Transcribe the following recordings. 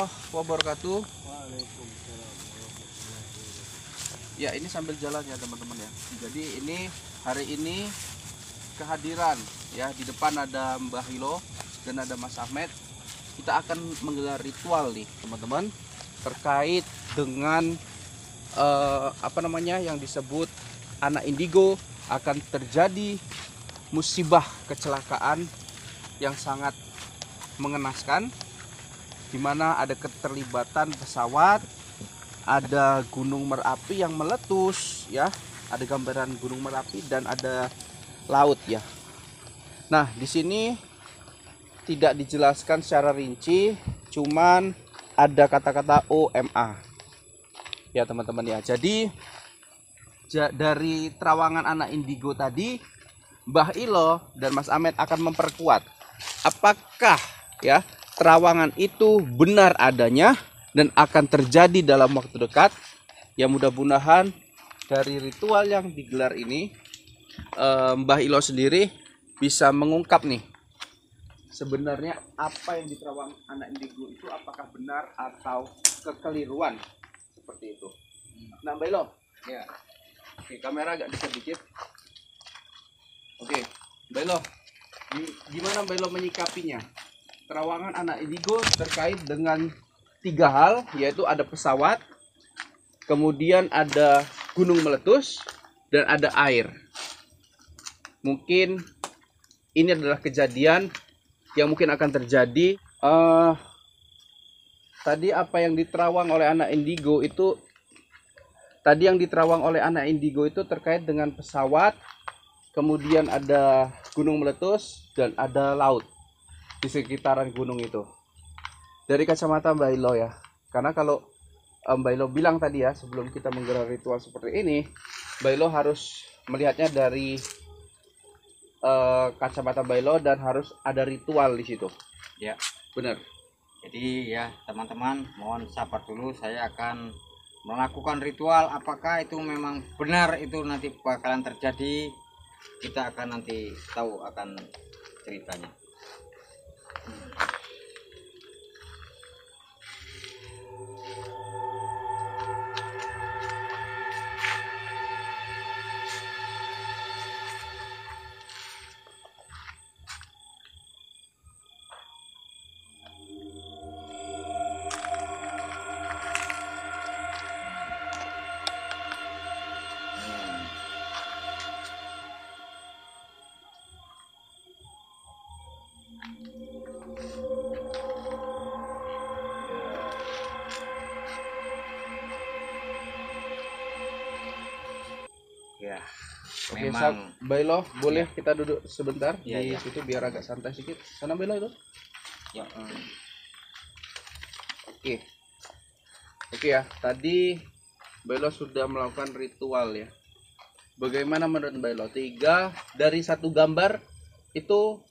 warahmatullahi wabarakatuh. Waalaikumsalam. Ya, ini sambil jalan ya teman-teman ya. Jadi ini hari ini kehadiran ya, di depan ada Mbah Hilo dan ada Mas Ahmed. Kita akan menggelar ritual nih teman-teman terkait dengan yang disebut anak indigo. Akan terjadi musibah kecelakaan yang sangat mengenaskan, di mana ada keterlibatan pesawat, ada gunung Merapi yang meletus ya, ada gambaran gunung Merapi dan ada laut ya. Nah, di sini tidak dijelaskan secara rinci, cuman ada kata-kata OMA ya teman-teman ya. Jadi dari terawangan anak indigo tadi, Mbah Ilo dan Mas Ahmed akan memperkuat apakah ya terawangan itu benar adanya dan akan terjadi dalam waktu dekat. Ya, mudah-mudahan dari ritual yang digelar ini Mbah Ilo sendiri bisa mengungkap nih sebenarnya apa yang di terawang anak indigo itu apakah benar atau kekeliruan seperti itu. Nah, Mbah Ilo ya, oke, kamera agak dekat dikit. Oke, Mbah Ilo, gimana Mbah Ilo menyikapinya terawangan anak indigo terkait dengan tiga hal, yaitu ada pesawat, kemudian ada gunung meletus, dan ada air. Mungkin ini adalah kejadian yang mungkin akan terjadi. Tadi apa yang diterawang oleh anak indigo itu, terkait dengan pesawat, kemudian ada gunung meletus dan ada laut di sekitaran gunung itu. Dari kacamata Mbah Ilo ya, karena kalau Mbah Ilo bilang tadi ya, sebelum kita menggelar ritual seperti ini, Mbah Ilo harus melihatnya dari kacamata Mbah Ilo dan harus ada ritual di situ. Ya, benar. jadi ya teman-teman, mohon sabar dulu, saya akan melakukan ritual. Apakah itu memang benar itu nanti bakalan terjadi, kita akan nanti tahu akan ceritanya. Ya, Oke, memang Mbah Ilo, boleh kita duduk sebentar Ya, di ya. situ biar agak santai sedikit. Sana Mbah Ilo itu. ya, Oke. Oke ya, tadi Mbah Ilo sudah melakukan ritual ya. Bagaimana menurut Mbah Ilo? Dari satu gambar itu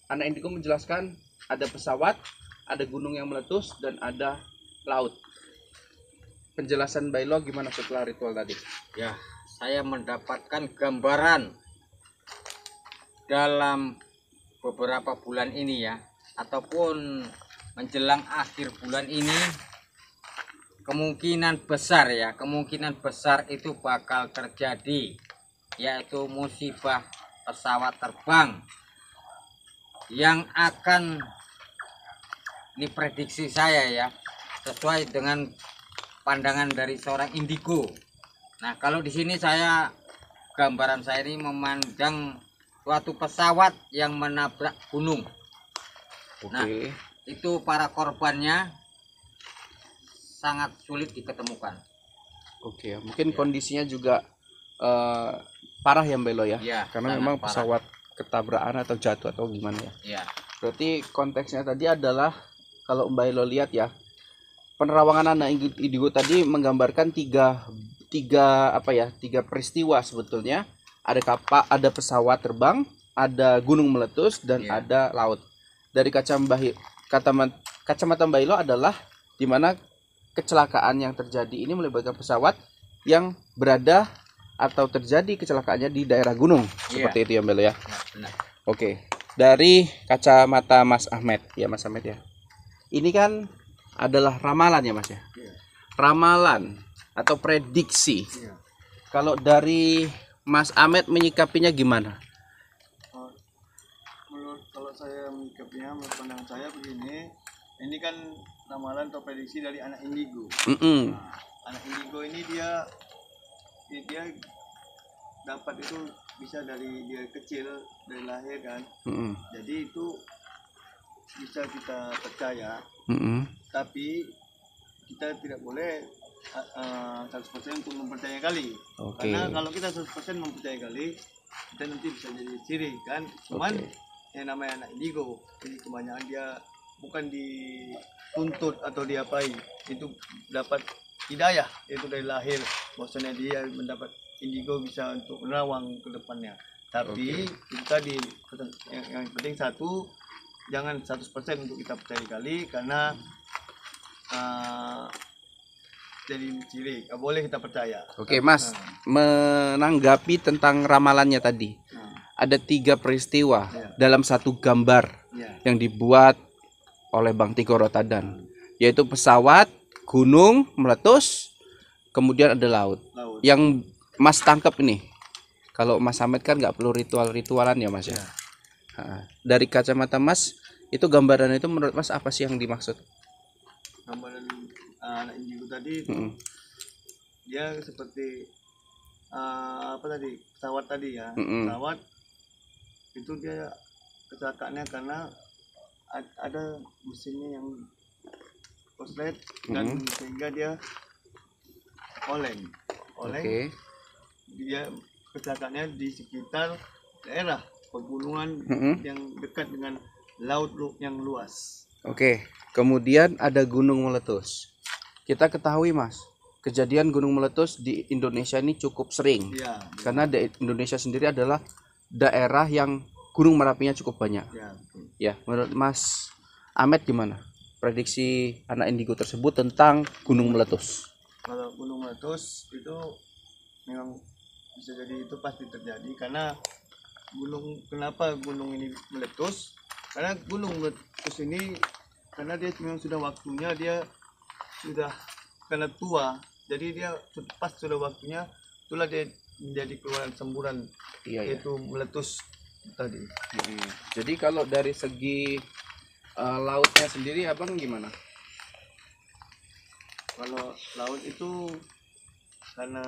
anak indigo menjelaskan ada pesawat, ada gunung yang meletus dan ada laut. Penjelasan Mbah Ilo gimana setelah ritual tadi? ya, saya mendapatkan gambaran dalam beberapa bulan ini ya, ataupun menjelang akhir bulan ini, kemungkinan besar itu bakal terjadi, yaitu musibah pesawat terbang yang akan diprediksi saya ya, sesuai dengan pandangan dari seorang indigo. Nah, kalau di sini gambaran saya ini memandang suatu pesawat yang menabrak gunung. Nah, Oke. itu para korbannya sangat sulit diketemukan. Oke, mungkin Ya. kondisinya juga parah ya Mbak Elo ya, Ya, karena sangat memang parah. pesawat ketabrakan atau jatuh atau gimana ya. Ya, Berarti konteksnya tadi adalah kalau Mbak Elo lihat ya, penerawangan anak indigo tadi menggambarkan tiga peristiwa sebetulnya. Ada pesawat terbang, ada gunung meletus dan Ya. ada laut. Dari kacamata Mbak Elo adalah di mana kecelakaan yang terjadi ini melibatkan pesawat yang berada atau terjadi kecelakaannya di daerah gunung. Iya. Seperti itu ya Mbak Elo ya. ya benar. Oke. Dari kacamata Mas Ahmed ya, Mas Ahmed ya. Ini kan adalah ramalan ya Mas ya. Iya. Ramalan atau prediksi. Iya. Kalau dari Mas Ahmed menyikapinya gimana? Kalau saya menyikapinya, menurut pandangan saya begini, ini kan ramalan atau prediksi dari anak indigo. Mm-mm. Nah, anak indigo ini dia dapat itu bisa dari dia kecil, dari lahir kan. Mm-mm. Jadi itu bisa kita percaya, Mm-mm. tapi kita tidak boleh 100% untuk mempercayai kali. Oke. Karena kalau kita 100% mempercayai kali, kita nanti bisa jadi sirik kan. Cuman Oke. yang namanya anak indigo, jadi kebanyakan dia bukan dituntut atau diapai, itu dapat hidayah, itu dari lahir. Maksudnya dia mendapat indigo bisa untuk menerawang ke depannya. Tapi itu tadi yang penting satu, jangan 100% untuk kita percaya kali, karena jadi sirik. Nggak boleh kita percaya. Oke Mas, menanggapi tentang ramalannya tadi, ada 3 peristiwa Ya. dalam satu gambar Ya. yang dibuat oleh Bang Tigor Rotadan, yaitu pesawat, gunung meletus, kemudian ada laut. Laut. Yang Mas tangkap ini, kalau Mas Ahmed kan nggak perlu ritual-ritualan ya Mas ya. Ya. Dari kacamata Mas, itu gambaran itu menurut Mas apa sih yang dimaksud? Gambaran anak indigo tadi itu Mm-mm. dia seperti apa tadi, pesawat tadi ya. Mm-mm. Pesawat itu dia kecelakaannya karena ada mesinnya yang koslet dan sehingga dia oleng. Oke. Dia kecelakaannya di sekitar daerah pegunungan Mm-mm. yang dekat dengan laut yang luas. Oke, kemudian ada gunung meletus. Kita ketahui Mas, kejadian gunung meletus di Indonesia ini cukup sering. Iya. Karena di Indonesia sendiri adalah daerah yang gunung merapinya cukup banyak. Ya, betul. Ya, menurut Mas Ahmed gimana prediksi anak indigo tersebut tentang gunung meletus? Kalau gunung meletus itu memang bisa jadi itu pasti terjadi, karena kenapa gunung ini meletus? Karena gunung meletus ini karena dia memang sudah waktunya, dia sudah karena tua, jadi dia pas sudah waktunya, itulah dia menjadi keluaran semburan, Iya. yaitu meletus tadi. Jadi kalau dari segi lautnya sendiri abang gimana? Kalau laut itu karena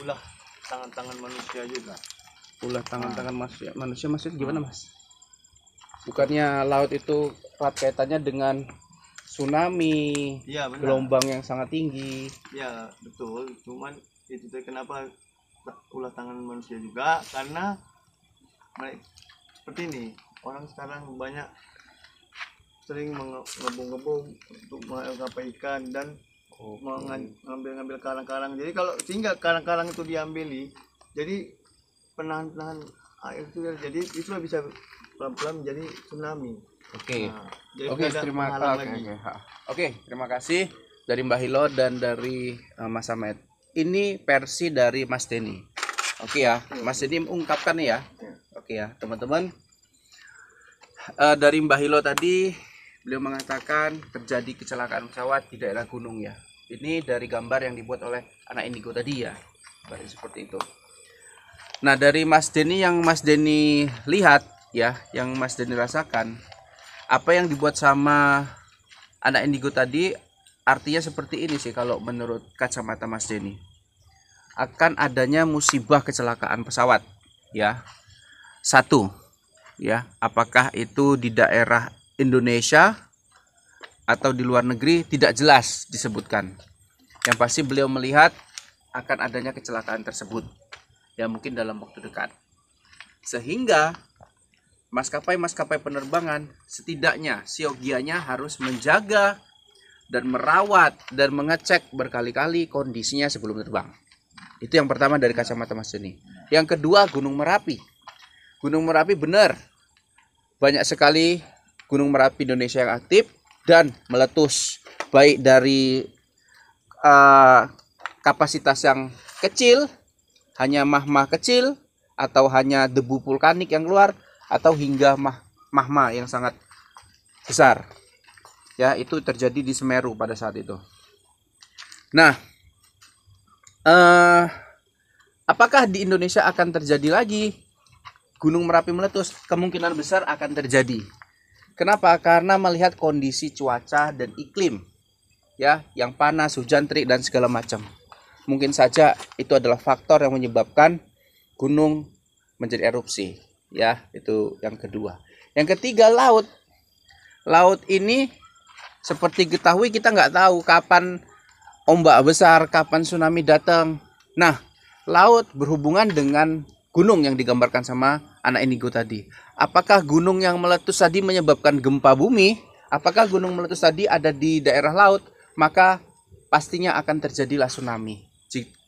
ulah tangan-tangan manusia juga. Ulah tangan-tangan manusia maksudnya gimana Mas? Bukannya laut itu erat kaitannya dengan tsunami, Iya benar. gelombang yang sangat tinggi. Ya betul, cuman itu tadi kenapa ulah tangan manusia juga, karena seperti ini, orang sekarang banyak sering mengebung-gebung untuk mengapai ikan dan mengambil karang-karang. Jadi kalau sehingga karang-karang itu diambili, jadi penahan air itu jadi itulah bisa pelan-pelan menjadi tsunami. Oke. Nah, jadi Oke, ada terima penghalang kasih. lagi. Oke, terima kasih dari Mbah Hilo dan dari Mas Ahmed. Ini versi dari Mas Denny. Oke ya, Mas Denny mengungkapkan ya. Oke ya, teman-teman. Dari Mbah Hilo tadi, beliau mengatakan terjadi kecelakaan pesawat di daerah gunung ya. Ini dari gambar yang dibuat oleh anak indigo tadi ya. Berarti seperti itu. Nah, dari Mas Denny, yang Mas Denny lihat ya, yang Mas Denny rasakan, apa yang dibuat sama anak indigo tadi artinya seperti ini sih kalau menurut kacamata Mas Denny. Akan adanya musibah kecelakaan pesawat ya. Satu ya, apakah itu di daerah Indonesia atau di luar negeri tidak jelas disebutkan. Yang pasti beliau melihat akan adanya kecelakaan tersebut ya, mungkin dalam waktu dekat. Sehingga maskapai penerbangan setidaknya siogianya harus menjaga dan merawat dan mengecek berkali-kali kondisinya sebelum terbang. Itu yang pertama dari kacamata Mas Denny. Yang kedua, Gunung Merapi. Gunung Merapi benar, banyak sekali gunung Merapi Indonesia yang aktif dan meletus, baik dari kapasitas yang kecil, hanya magma kecil, atau hanya debu vulkanik yang keluar, atau hingga magma yang sangat besar. Ya, itu terjadi di Semeru pada saat itu. Nah, apakah di Indonesia akan terjadi lagi Gunung Merapi meletus? Kemungkinan besar akan terjadi. Kenapa? Karena melihat kondisi cuaca dan iklim, ya, yang panas, hujan terik dan segala macam. Mungkin saja itu adalah faktor yang menyebabkan gunung menjadi erupsi, ya. Itu yang kedua. Yang ketiga, laut. Laut ini seperti ketahui, kita nggak tahu kapan ombak besar, kapan tsunami datang. Nah, laut berhubungan dengan gunung yang digambarkan sama anak indigo tadi. Apakah gunung yang meletus tadi menyebabkan gempa bumi? Apakah gunung meletus tadi ada di daerah laut? Maka pastinya akan terjadilah tsunami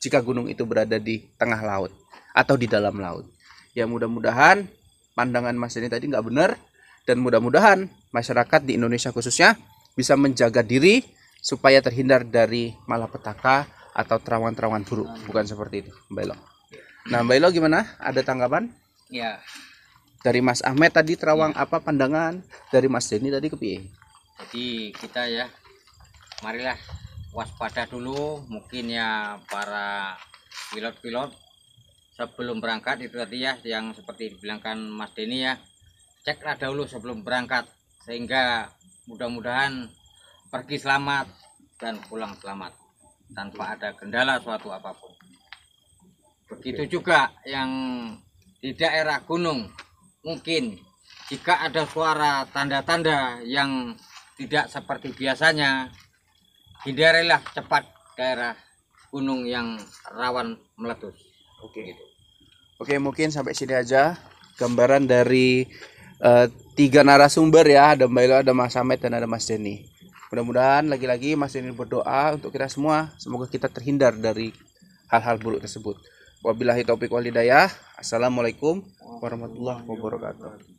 jika gunung itu berada di tengah laut atau di dalam laut. Ya, mudah-mudahan pandangan Mas ini tadi nggak benar, dan mudah-mudahan masyarakat di Indonesia khususnya bisa menjaga diri supaya terhindar dari malapetaka atau terawan-terawan buruk. Bukan seperti itu, Mbak Elo. Nah, Mbak Elo gimana? Ada tanggapan? Ya, Dari Mas Ahmed tadi terawang apa pandangan? Dari Mas Denny tadi kepiye? jadi kita ya, marilah waspada dulu, mungkin ya para pilot-pilot sebelum berangkat itu tadi ya, yang seperti dibilangkan Mas Denny ya, ceklah dahulu sebelum berangkat, sehingga mudah-mudahan pergi selamat dan pulang selamat tanpa ada kendala suatu apapun. Begitu juga yang di daerah gunung, mungkin jika ada suara tanda-tanda yang tidak seperti biasanya, hindarilah cepat daerah gunung yang rawan meletus. Oke. Oke, mungkin sampai sini aja gambaran dari 3 narasumber ya. Ada Mbak Elo, ada Mas Ahmed, dan ada Mas Denny. Mudah-mudahan lagi-lagi Mas Denny berdoa untuk kita semua, semoga kita terhindar dari hal-hal buruk tersebut. Wabillahi taufiq wal hidayah. Assalamualaikum warahmatullahi wabarakatuh.